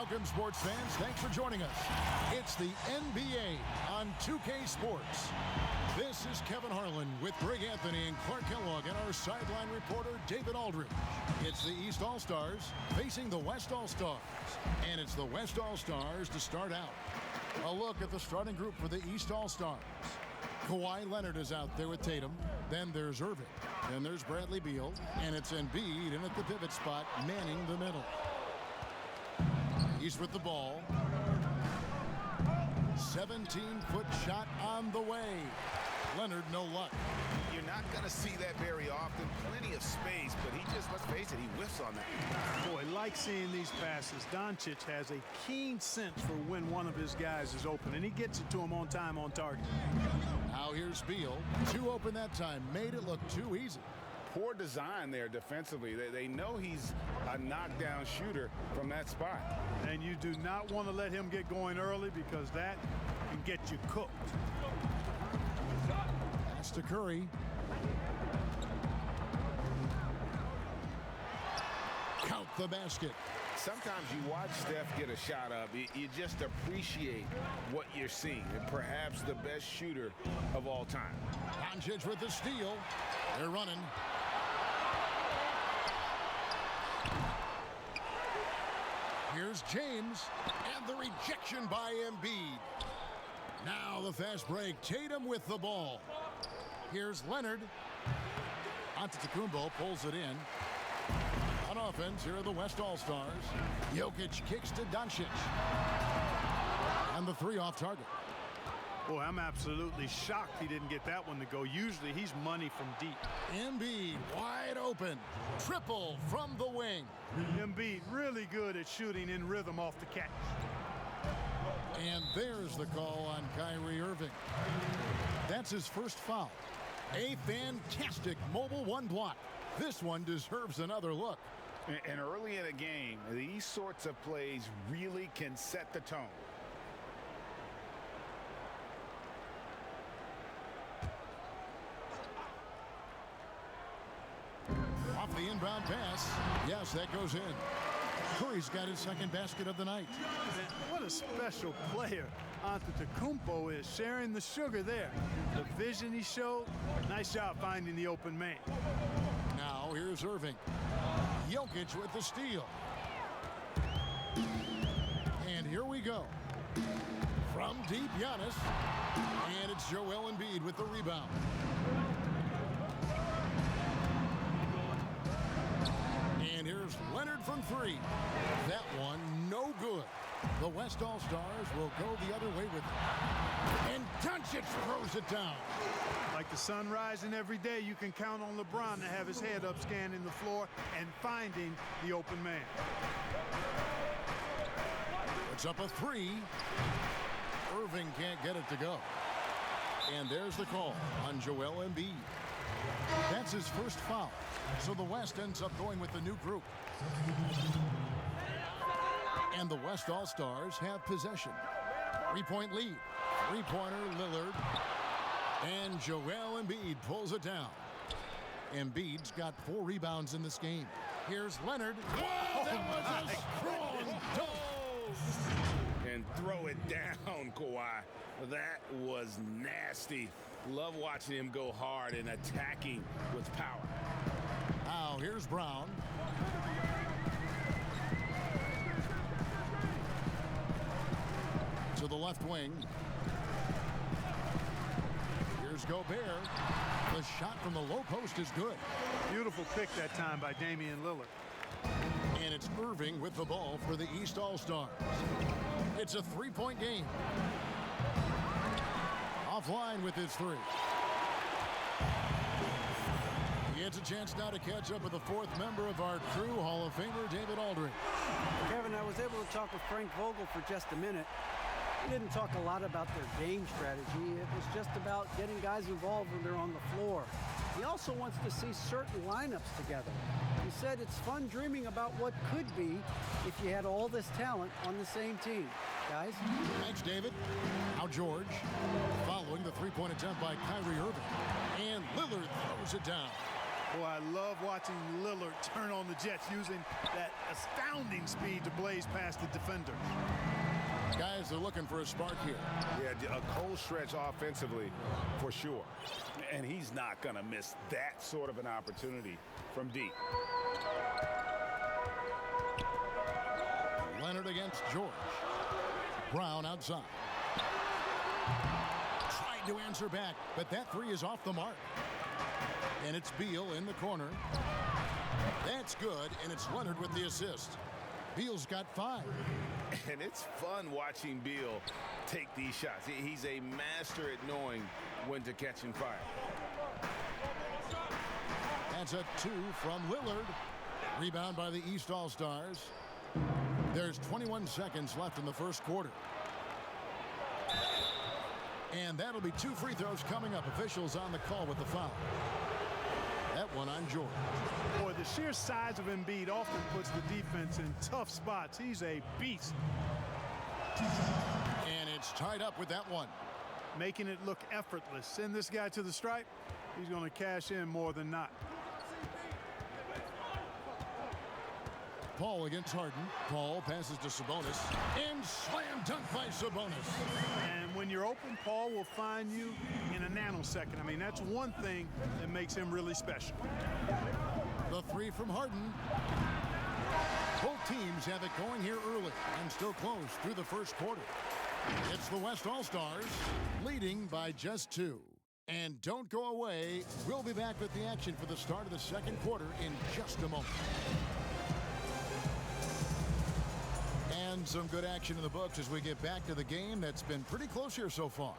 Welcome, sports fans. Thanks for joining us. It's the NBA on 2K Sports. This is Kevin Harlan with Greg Anthony and Clark Kellogg and our sideline reporter, David Aldridge. It's the East All-Stars facing the West All-Stars. And it's the West All-Stars to start out. A look at the starting group for the East All-Stars. Kawhi Leonard is out there with Tatum. Then there's Irving. Then there's Bradley Beal. And it's Embiid in at the pivot spot, manning the middle. He's with the ball. 17-foot shot on the way. Leonard, no luck. You're not going to see that very often. Plenty of space, but he just, let's face it, he whiffs on that. Boy, like seeing these passes. Doncic has a keen sense for when one of his guys is open, and he gets it to him on time, on target. Now here's Beal. Two open that time. Made it look too easy. Poor design there defensively. They know he's a knockdown shooter from that spot. And you do not want to let him get going early because that can get you cooked. Pass to Curry. Count the basket. Sometimes you watch Steph get a shot up. You just appreciate what you're seeing. And perhaps the best shooter of all time. Doncic with the steal. They're running. Here's James, and the rejection by Embiid. Now the fast break. Tatum with the ball. Here's Leonard. Antetokounmpo pulls it in. On offense, here are the West All-Stars. Jokic kicks to Doncic. And the three off target. Boy, I'm absolutely shocked he didn't get that one to go. Usually he's money from deep. Embiid wide open. Triple from the wing. Embiid really good at shooting in rhythm off the catch. And there's the call on Kyrie Irving. That's his first foul. A fantastic mobile one block. This one deserves another look. And early in a game, these sorts of plays really can set the tone. Off the inbound pass. Yes, that goes in. Curry's got his second basket of the night. Man, what a special player Antetokounmpo is, sharing the sugar there. The vision he showed, nice job finding the open man. Now here's Irving. Jokic with the steal. And here we go. From deep, Giannis. And it's Joel Embiid with the rebound. And here's Leonard from three. That one, no good. The West All-Stars will go the other way with it. And Doncic throws it down. Like the sun rising every day, you can count on LeBron to have his head up scanning the floor and finding the open man. It's up a three. Irving can't get it to go. And there's the call on Joel Embiid. That's his first foul. So the West ends up going with the new group. And the West All-Stars have possession. 3-point lead. Three-pointer Lillard. And Joel Embiid pulls it down. Embiid's got 4 rebounds in this game. Here's Leonard. Wow, that was a strong dunk. And throw it down, Kawhi. That was nasty. Love watching him go hard and attacking with power. Now here's Brown. To the left wing. Here's Gobert. The shot from the low post is good. Beautiful pick that time by Damian Lillard. And it's Irving with the ball for the East All-Stars. It's a 3-point game. Offline with his three. He gets a chance now to catch up with the fourth member of our crew, Hall of Famer David Aldridge. Kevin, I was able to talk with Frank Vogel for just a minute. He didn't talk a lot about their game strategy. It was just about getting guys involved when they're on the floor. He also wants to see certain lineups together. He said it's fun dreaming about what could be if you had all this talent on the same team. Guys? Thanks, David. Now George, following the three-point attempt by Kyrie Irving. And Lillard throws it down. Boy, I love watching Lillard turn on the Jets using that astounding speed to blaze past the defenders. Guys are looking for a spark here. Yeah, a cold stretch offensively for sure. And he's not going to miss that sort of an opportunity from deep. Leonard against George. Brown outside. Tried to answer back, but that three is off the mark. And it's Beal in the corner. That's good, and it's Leonard with the assist. Beal's got 5. And it's fun watching Beal take these shots. He's a master at knowing when to catch and fire. That's a 2 from Lillard. Rebound by the East All-Stars. There's 21 seconds left in the first quarter. And that'll be 2 free throws coming up. Officials on the call with the foul. That one on George. Boy, the sheer size of Embiid often puts the defense in tough spots. He's a beast. And it's tied up with that one. Making it look effortless. Send this guy to the stripe. He's going to cash in more than not. Paul against Harden. Paul passes to Sabonis. And slam dunk by Sabonis. And when you're open, Paul will find you in a nanosecond. I mean, that's one thing that makes him really special. The 3 from Harden. Both teams have it going here early and still close through the first quarter. It's the West All-Stars leading by just 2. And don't go away. We'll be back with the action for the start of the second quarter in just a moment. And some good action in the books as we get back to the game that's been pretty close here so far.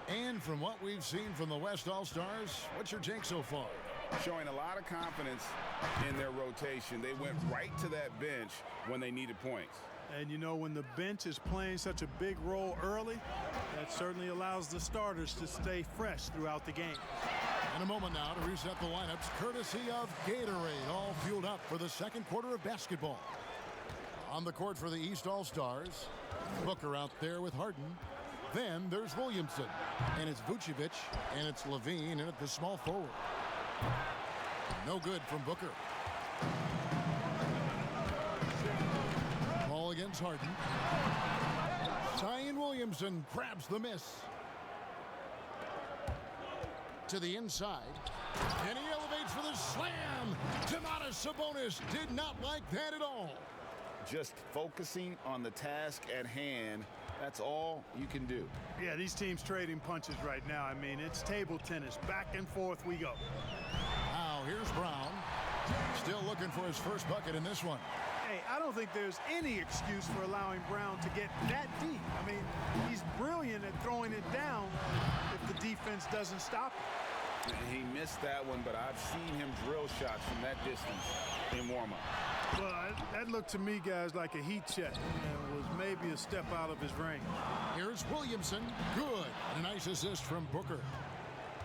And from what we've seen from the West All-Stars, what's your take so far? Showing a lot of confidence in their rotation. They went right to that bench when they needed points. And you know, when the bench is playing such a big role early, that certainly allows the starters to stay fresh throughout the game. In a moment now to reset the lineups, courtesy of Gatorade, all fueled up for the second quarter of basketball. On the court for the East All-Stars, Booker out there with Harden. Then there's Williamson, and it's Vucevic, and it's Levine, and at the small forward. No good from Booker. Ball against Harden. Zion Williamson grabs the miss. To the inside, and he elevates for the slam. Domantas Sabonis did not like that at all. Just focusing on the task at hand, that's all you can do. Yeah, these teams trading punches right now. I mean, it's table tennis. Back and forth we go. Now here's Brown. Still looking for his first bucket in this one. Hey, I don't think there's any excuse for allowing Brown to get that deep. I mean, he's brilliant at throwing it down if the defense doesn't stop him. He missed that one, but I've seen him drill shots from that distance in warm-up. Well, that looked to me, guys, like a heat check and was maybe a step out of his range. Here's Williamson. Good. And a nice assist from Booker.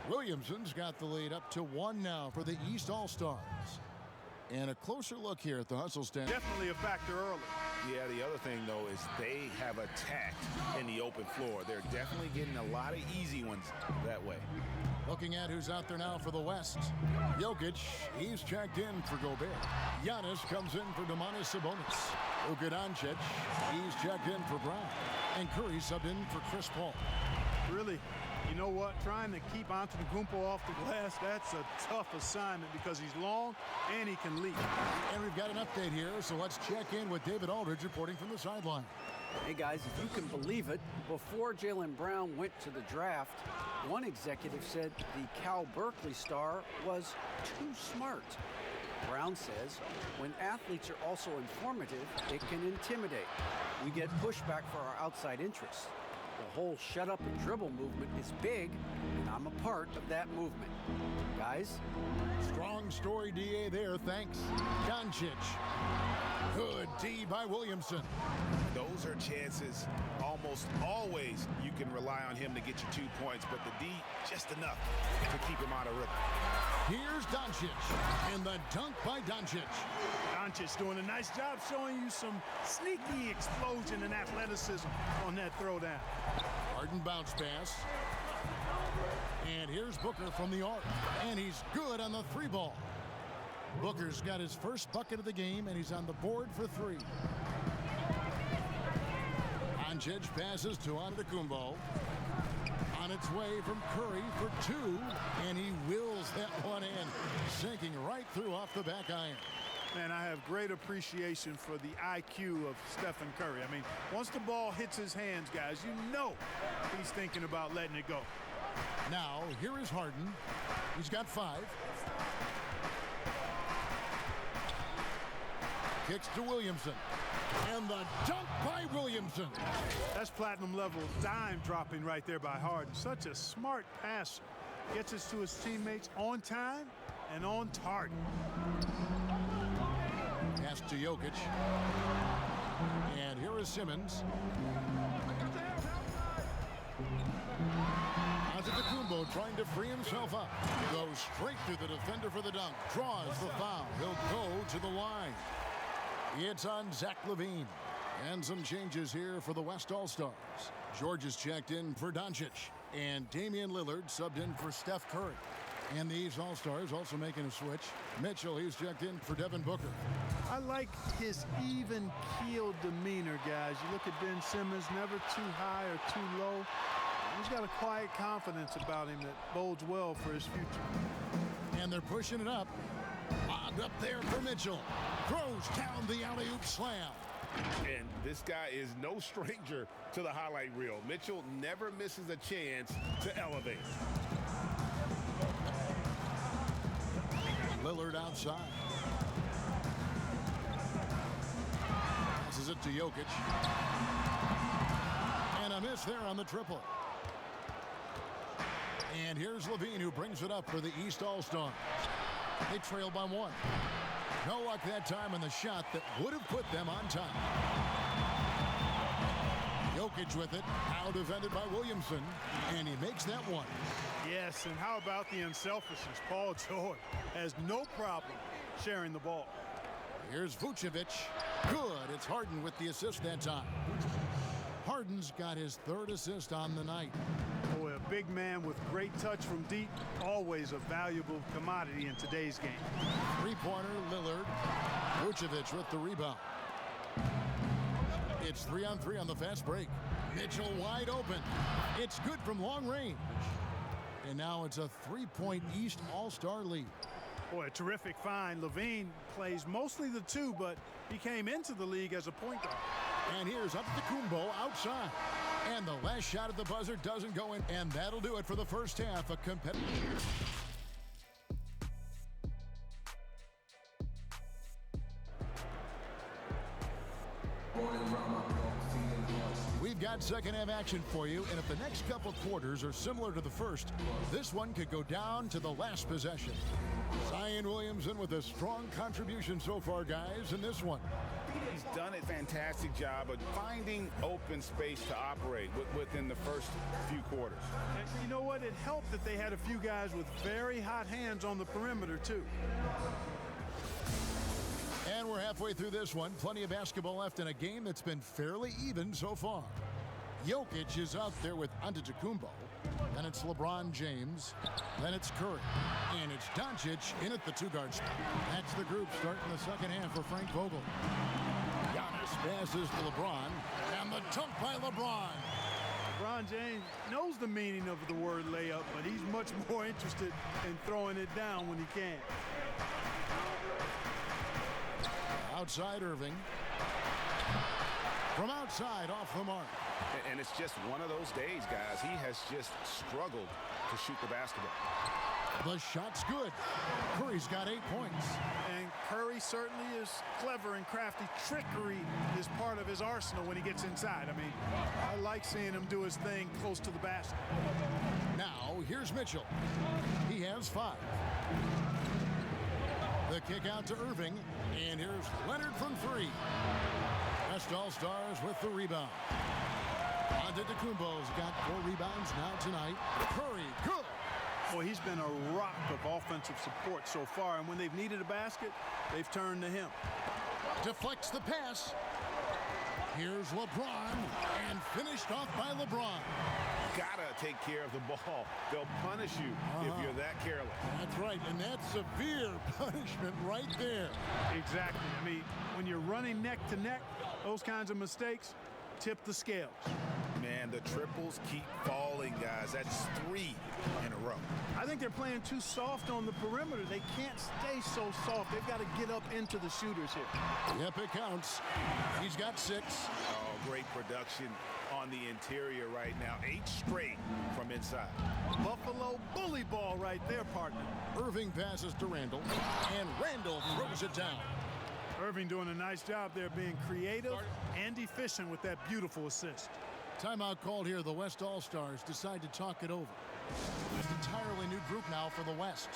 Williamson's got the lead up to 1 now for the East All-Stars. And a closer look here at the hustle stand. Definitely a factor early. Yeah, the other thing, though, is they have attacked in the open floor. They're definitely getting a lot of easy ones that way. Looking at who's out there now for the West. Jokic, he's checked in for Gobert. Giannis comes in for Domantas Sabonis. Luka Doncic, he's checked in for Brown. And Curry subbed in for Chris Paul. Really, you know what? Trying to keep Antetokounmpo off the glass, that's a tough assignment because he's long and he can leap. And we've got an update here, so let's check in with David Aldridge reporting from the sideline. Hey guys, if you can believe it, before Jaylen Brown went to the draft, one executive said the Cal Berkeley star was too smart. Brown says when athletes are also informative, it can intimidate. We get pushback for our outside interests. The whole shut up and dribble movement is big, and I'm a part of that movement. Guys? Strong story, DA, there. Thanks. Doncic. Good D by Williamson. Those are chances. Almost always you can rely on him to get you 2 points, but the D, just enough to keep him out of rhythm. Here's Doncic, and the dunk by Doncic. Doncic doing a nice job showing you some sneaky explosion and athleticism on that throwdown. Harden bounce pass. And here's Booker from the arc. And he's good on the 3 ball. Booker's got his first bucket of the game, and he's on the board for 3. Doncic passes to Antetokounmpo. On its way from Curry for 2, and he wills that one in, sinking right through off the back iron. Man, I have great appreciation for the IQ of Stephen Curry. I mean, once the ball hits his hands, guys, you know he's thinking about letting it go. Now, here is Harden. He's got 5. Kicks to Williamson. And the dunk by Williamson. That's platinum level dime dropping right there by Harden. Such a smart passer. Gets us to his teammates on time and on target. Pass to Jokic. And here is Simmons. Antetokounmpo trying to free himself up. Goes straight through the defender for the dunk. Draws the foul. He'll go to the line. It's on Zach LaVine. And some changes here for the West All-Stars. George is checked in for Doncic. And Damian Lillard subbed in for Steph Curry. And the East All-Stars also making a switch. Mitchell, he's checked in for Devin Booker. I like his even-keeled demeanor, guys. You look at Ben Simmons, never too high or too low. He's got a quiet confidence about him that bodes well for his future. And they're pushing it up. Lobbed up there for Mitchell. Throws down the alley-oop slam. And this guy is no stranger to the highlight reel. Mitchell never misses a chance to elevate. Lillard outside. Passes it to Jokic. And a miss there on the triple. And here's LaVine, who brings it up for the East All-Stars. They trail by 1. No luck that time on the shot that would have put them on top. Jokic with it, now defended by Williamson, and he makes that one. Yes, and how about the unselfishness? Paul George has no problem sharing the ball. Here's Vucevic. Good. It's Harden with the assist that time. Harden's got his 3rd assist on the night. Boy, a big man with great touch from deep, always a valuable commodity in today's game. 3-pointer, Lillard. Vucevic with the rebound. It's 3-on-3 on the fast break. Mitchell wide open. It's good from long range. And now it's a 3-point East All-Star lead. Boy, a terrific find. LaVine plays mostly the 2, but he came into the league as a point guard. And here's Antetokounmpo outside. And the last shot at the buzzer doesn't go in. And that'll do it for the first half. A competitive. We've got second half action for you, and if the next couple quarters are similar to the first, this one could go down to the last possession. Zion Williamson with a strong contribution so far, guys, in this one. He's done a fantastic job of finding open space to operate within the first few quarters. And you know what? It helped that they had a few guys with very hot hands on the perimeter, too. And we're halfway through this one. Plenty of basketball left in a game that's been fairly even so far. Jokic is out there with Antetokounmpo. Then it's LeBron James. Then it's Curry. And it's Doncic in at the 2-guard spot. That's the group starting the second half for Frank Vogel. Giannis passes to LeBron. And the dunk by LeBron. LeBron James knows the meaning of the word layup, but he's much more interested in throwing it down when he can. Outside Irving. From outside, off the mark. And it's just one of those days, guys. He has just struggled to shoot the basketball. The shot's good. Curry's got 8 points. And Curry certainly is clever and crafty. Trickery is part of his arsenal when he gets inside. I mean, I like seeing him do his thing close to the basket. Now, here's Mitchell. He has 5. The kick out to Irving. And here's Leonard from 3. West All-Stars with the rebound. Antetokounmpo's got 4 rebounds now tonight. Curry, good. Boy, he's been a rock of offensive support so far, and when they've needed a basket, they've turned to him. Deflects the pass. Here's LeBron, and finished off by LeBron. gotta take care of the ball. They'll punish you if you're that careless. That's right, and that's severe punishment right there. Exactly. I mean, when you're running neck to neck, those kinds of mistakes tip the scales. Man, the triples keep falling, guys. That's 3 in a row. I think they're playing too soft on the perimeter. They can't stay so soft. They've got to get up into the shooters here. Yep, it counts. He's got 6. Oh, great production on the interior right now. 8 straight from inside. Buffalo bully ball right there, partner. Irving passes to Randall, and Randall throws it down. Irving doing a nice job there being creative and efficient with that beautiful assist. Timeout called here. The West All-Stars decide to talk it over. There's an entirely new group now for the West.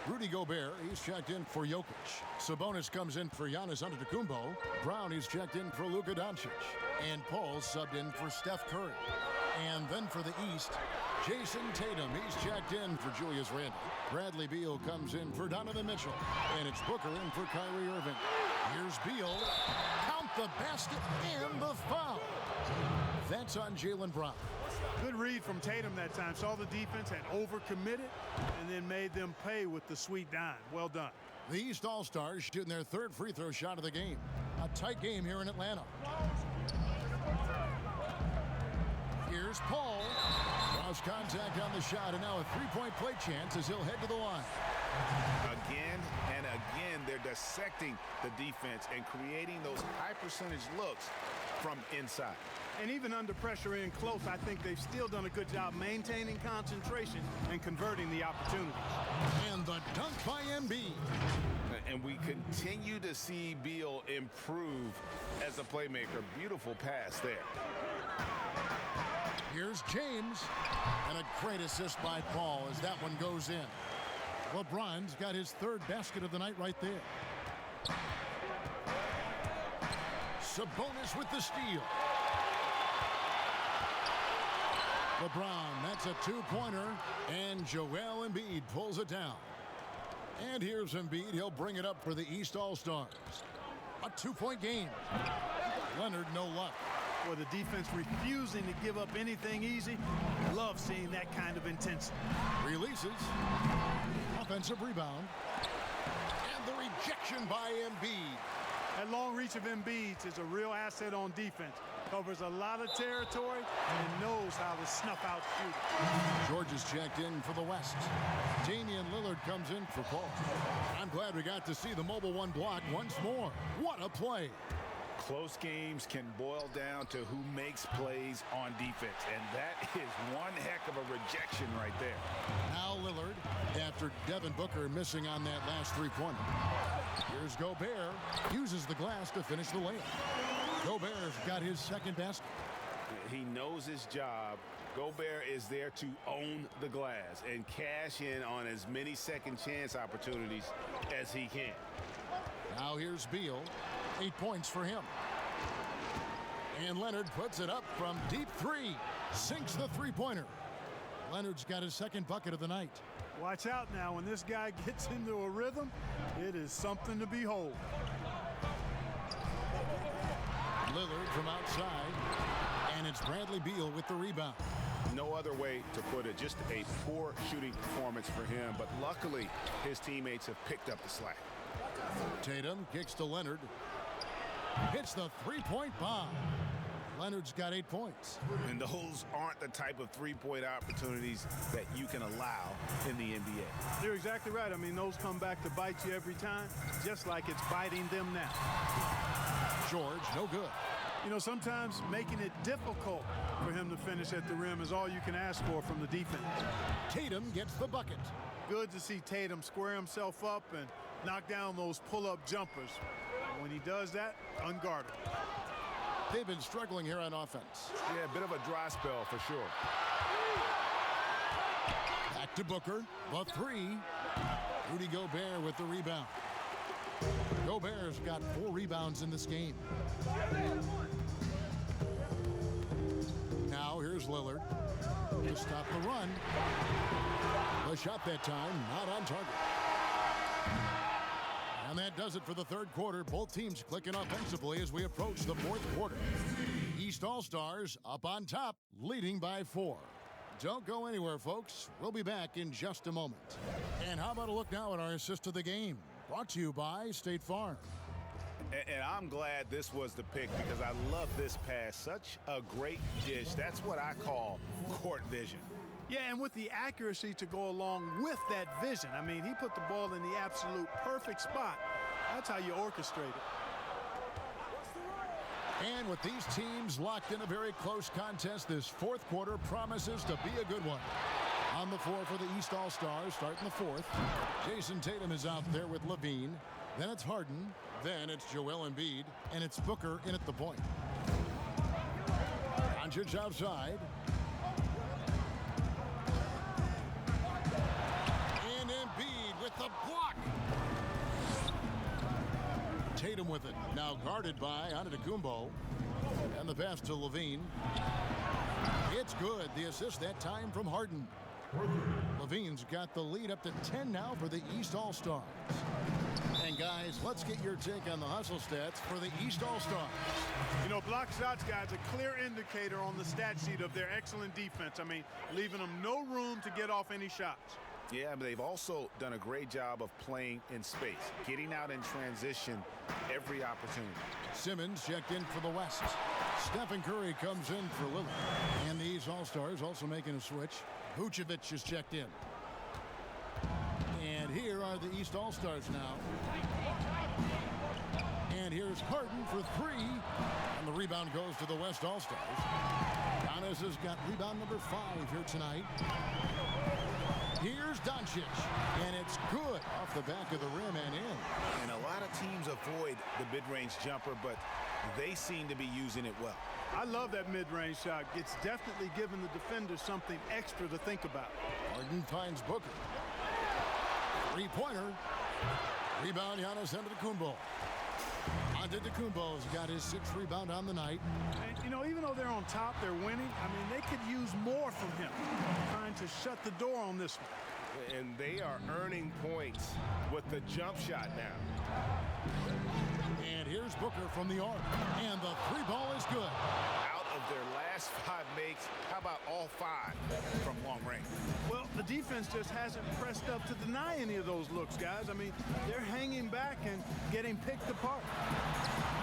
Rudy Gobert, he's checked in for Jokic. Sabonis comes in for Giannis Antetokounmpo. Brown, he's checked in for Luka Doncic. And Paul subbed in for Steph Curry. And then for the East, Jason Tatum, he's checked in for Julius Randle. Bradley Beal comes in for Donovan Mitchell. And it's Booker in for Kyrie Irving. Here's Beal. Count the basket and the foul. That's on Jaylen Brown. Good read from Tatum that time. Saw the defense, had overcommitted, and then made them pay with the sweet dime. Well done. The East All-Stars shooting their 3rd free throw shot of the game. A tight game here in Atlanta. Here's Paul. Cross contact on the shot, and now a three-point play chance as he'll head to the line. Again and again, they're dissecting the defense and creating those high percentage looks from inside. And even under pressure in close, I think they've still done a good job maintaining concentration and converting the opportunities. And the dunk by Embiid. And we continue to see Beal improve as a playmaker. Beautiful pass there. Here's James. And a great assist by Paul as that one goes in. LeBron's got his 3rd basket of the night right there. Sabonis with the steal. LeBron, that's a 2-pointer, and Joel Embiid pulls it down. And here's Embiid. He'll bring it up for the East All-Stars. A 2-point game. Leonard, no luck. For the defense refusing to give up anything easy. Love seeing that kind of intensity. Releases. Offensive rebound. And the rejection by Embiid. That long reach of Embiid is a real asset on defense. Covers a lot of territory and knows how to snuff out shooters. George is checked in for the West. Damian Lillard comes in for Paul. I'm glad we got to see the mobile one block once more. What a play. Close games can boil down to who makes plays on defense, and that is one heck of a rejection right there. Now Lillard, after Devin Booker missing on that last 3-pointer. Here's Gobert, uses the glass to finish the layup. Gobert's got his 2nd basket. He knows his job. Gobert is there to own the glass and cash in on as many second chance opportunities as he can. Now here's Beal. 8 points for him. And Leonard puts it up from deep 3. Sinks the 3-pointer. Leonard's got his 2nd bucket of the night. Watch out now. When this guy gets into a rhythm, it is something to behold. Lillard from outside. And it's Bradley Beal with the rebound. No other way to put it. Just a poor shooting performance for him. But luckily, his teammates have picked up the slack. Tatum kicks to Leonard. Hits the 3-point bomb. Leonard's got 8 points. And those aren't the type of 3-point opportunities that you can allow in the NBA. You're exactly right. I mean, those come back to bite you every time, just like it's biting them now. George, no good. You know, sometimes making it difficult for him to finish at the rim is all you can ask for from the defense. Tatum gets the bucket. Good to see Tatum square himself up and knock down those pull-up jumpers. When he does that, unguarded. They've been struggling here on offense. Yeah, a bit of a dry spell for sure. Back to Booker, the 3. Rudy Gobert with the rebound. Gobert's got 4 rebounds in this game. Now here's Lillard to stop the run. The shot that time not on target. And that does it for the 3rd quarter. Both teams clicking offensively as we approach the 4th quarter. East All-Stars up on top, leading by 4. Don't go anywhere, folks. We'll be back in just a moment. And how about a look now at our assist of the game? Brought to you by State Farm. And I'm glad this was the pick because I love this pass. Such a great dish. That's what I call court vision. Yeah, and with the accuracy to go along with that vision. I mean, he put the ball in the absolute perfect spot. That's how you orchestrate it. And with these teams locked in a very close contest, this fourth quarter promises to be a good one. On the floor for the East All-Stars, starting the fourth. Jason Tatum is out there with Levine. Then it's Harden. Then it's Joel Embiid. And it's Booker in at the point. Doncic outside. And Embiid with the block. Tatum with it. Now guarded by Antetokounmpo. And the pass to Levine. It's good. The assist that time from Harden. Levine's got the lead up to 10 now for the East All-Stars. And guys, let's get your take on the hustle stats for the East All-Stars. You know, block shots, guys, a clear indicator on the stat sheet of their excellent defense. I mean, leaving them no room to get off any shots. Yeah, but they've also done a great job of playing in space, getting out in transition every opportunity. Simmons checked in for the West. Stephen Curry comes in for Lillard. And the East All-Stars also making a switch. Vucevic is checked in. And here are the East All-Stars now. And here's Harden for three. And the rebound goes to the West All-Stars. Giannis has got rebound number 5 here tonight. Here's Doncic. And it's good off the back of the rim and in. And a lot of teams avoid the mid-range jumper, but they seem to be using it well. I love that mid-range shot. It's definitely giving the defender something extra to think about. Harden finds Booker. Three-pointer. Rebound, Giannis Antetokounmpo. Antetokounmpo's got his 6th rebound on the night. And, you know, even though they're on top, they're winning. I mean, they could use more from him. Trying to shut the door on this one. And they are earning points with the jump shot now. And here's Booker from the arc. And the 3-ball is good. Out of their last 5 makes, how about all 5 from long range? Well, the defense just hasn't pressed up to deny any of those looks, guys. I mean, they're hanging back and getting picked apart.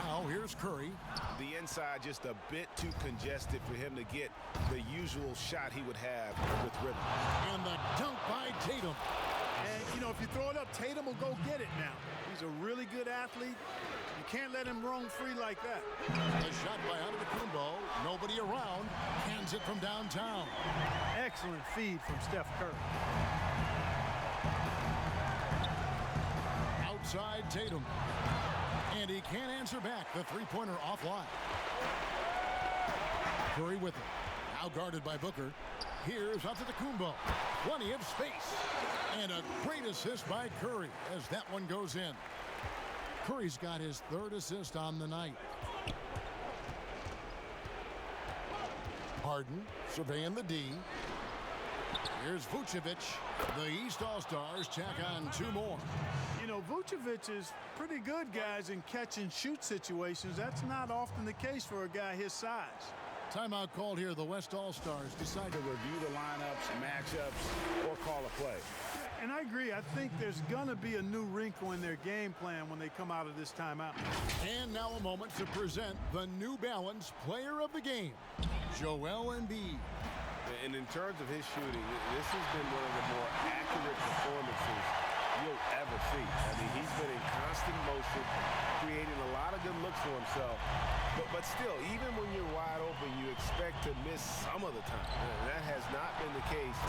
Now here's Curry. The inside just a bit too congested for him to get the usual shot he would have with rhythm. And the dunk by Tatum. And, you know, if you throw it up, Tatum will go get it now. He's a really good athlete. You can't let him roam free like that. A shot by Antetokounmpo. Nobody around. Hands it from downtown. Excellent feed from Steph Curry. Outside Tatum. And he can't answer back. The 3-pointer offline. Curry with it. Now guarded by Booker. Here's Antetokounmpo. Plenty of space. And a great assist by Curry as that one goes in. Curry's got his 3rd assist on the night. Harden surveying the D. Here's Vucevic. The East All-Stars tack on 2 more. You know, Vucevic is pretty good, guys, in catch-and-shoot situations. That's not often the case for a guy his size. Timeout called here. The West All-Stars decide To review the lineups, matchups, or call a play. And I agree. I think there's going to be a new wrinkle in their game plan when they come out of this timeout. And now a moment to present the New Balance Player of the Game, Joel Embiid. And in terms of his shooting, this has been one of the more accurate performances you'll ever see. I mean, he's been in constant motion, creating a lot of good looks for himself. But still, even when you're wide open, you expect to miss some of the time. That has not been the case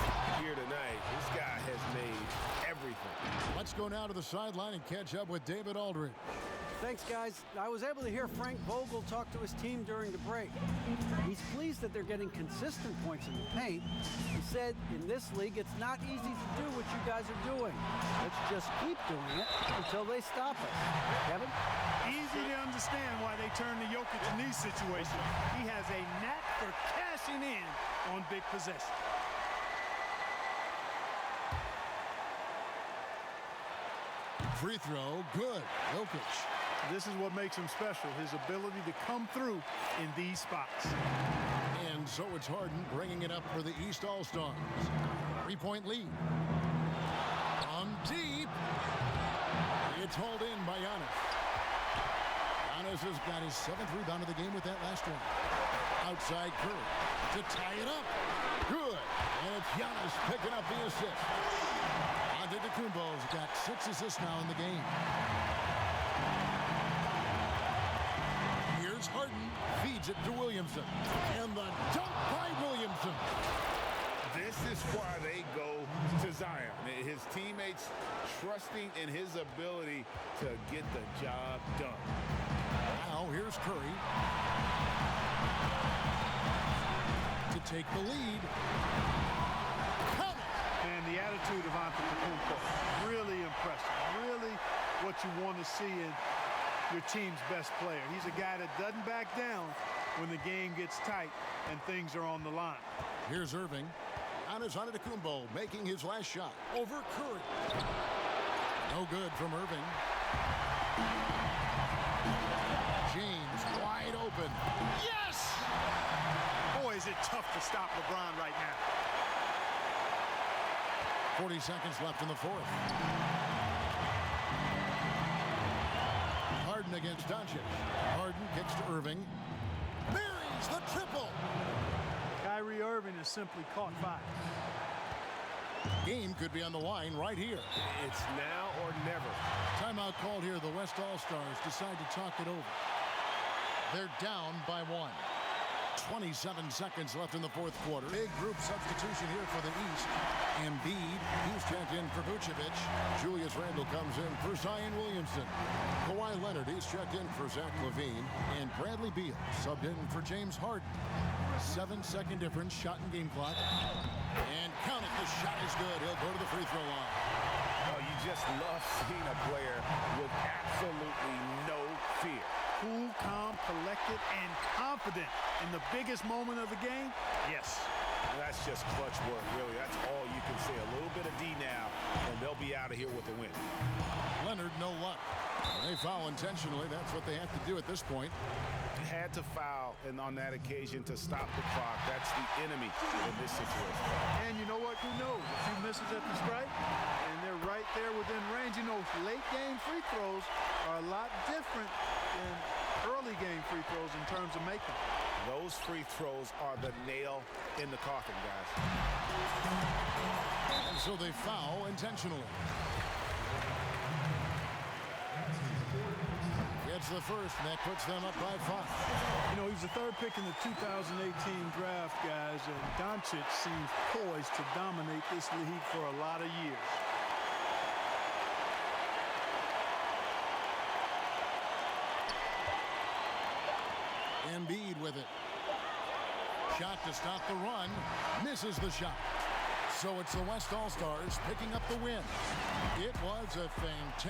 here tonight. This guy has made everything. Let's go now to the sideline and catch up with David Aldridge. Thanks, guys. I was able to hear Frank Vogel talk to his team during the break. He's pleased that they're getting consistent points in the paint. He said, in this league, it's not easy to do what you guys are doing. Let's just keep doing it until they stop us. Kevin? Easy to understand why they turn to Jokic in these situations. He has a knack for cashing in on big possessions. Free throw, good. Jokic. This is what makes him special, his ability to come through in these spots. And so it's Harden bringing it up for the East All-Stars. 3-point lead. From deep. It's hauled in by Giannis. Giannis has got his 7th rebound of the game with that last one. Outside Curry to tie it up. Good. And it's Giannis picking up the assist. Antetokounmpo's got 6 assists now in the game. Here's Harden. Feeds it to Williamson. And the dunk by Williamson. This is why they go to Zion. His teammates trusting in his ability to get the job done. Now here's Curry to take the lead. And the attitude of Antetokounmpo, really impressive. Really what you want to see in your team's best player. He's a guy that doesn't back down when the game gets tight and things are on the line. Here's Irving. Giannis Antetokounmpo making his last shot over Curry. No good from Irving. James wide open. Yes! Boy, is it tough to stop LeBron right now. 40 seconds left in the 4th. Harden against Doncic. Harden kicks to Irving. Buries the triple. Kyrie Irving has simply caught fire. Game could be on the line right here. It's now or never. Timeout called here. The West All-Stars decide to talk it over. They're down by 1. 27 seconds left in the 4th quarter. Big group substitution here for the East. Embiid, he's checked in for Vucevic. Julius Randle comes in for Zion Williamson. Kawhi Leonard, he's checked in for Zach LaVine. And Bradley Beal subbed in for James Harden. 7-second difference, shot and game clock. And count it, the shot is good. He'll go to the free throw line. Oh, you just love seeing a player with absolutely no fear. Cool, calm, collected, and confident in the biggest moment of the game. Yes. That's just clutch work, really. That's all you can say. A little bit of D now, and they'll be out of here with a win. Leonard, no luck. They foul intentionally. That's what they have to do at this point. Had to foul, and on that occasion to stop the clock. That's the enemy in this situation. And you know what? Who knows? A few misses at the stripe, and they're right there within range. You know, late game free throws are a lot different than early game free throws in terms of making. Those free throws are the nail in the coffin, guys. And so they foul intentionally. It's the first, and that puts them up by 5. You know, he's the 3rd pick in the 2018 draft, guys, and Doncic seems poised to dominate this league for a lot of years. Embiid with it. Shot to stop the run. Misses the shot. So it's the West All-Stars picking up the win. It was a fantastic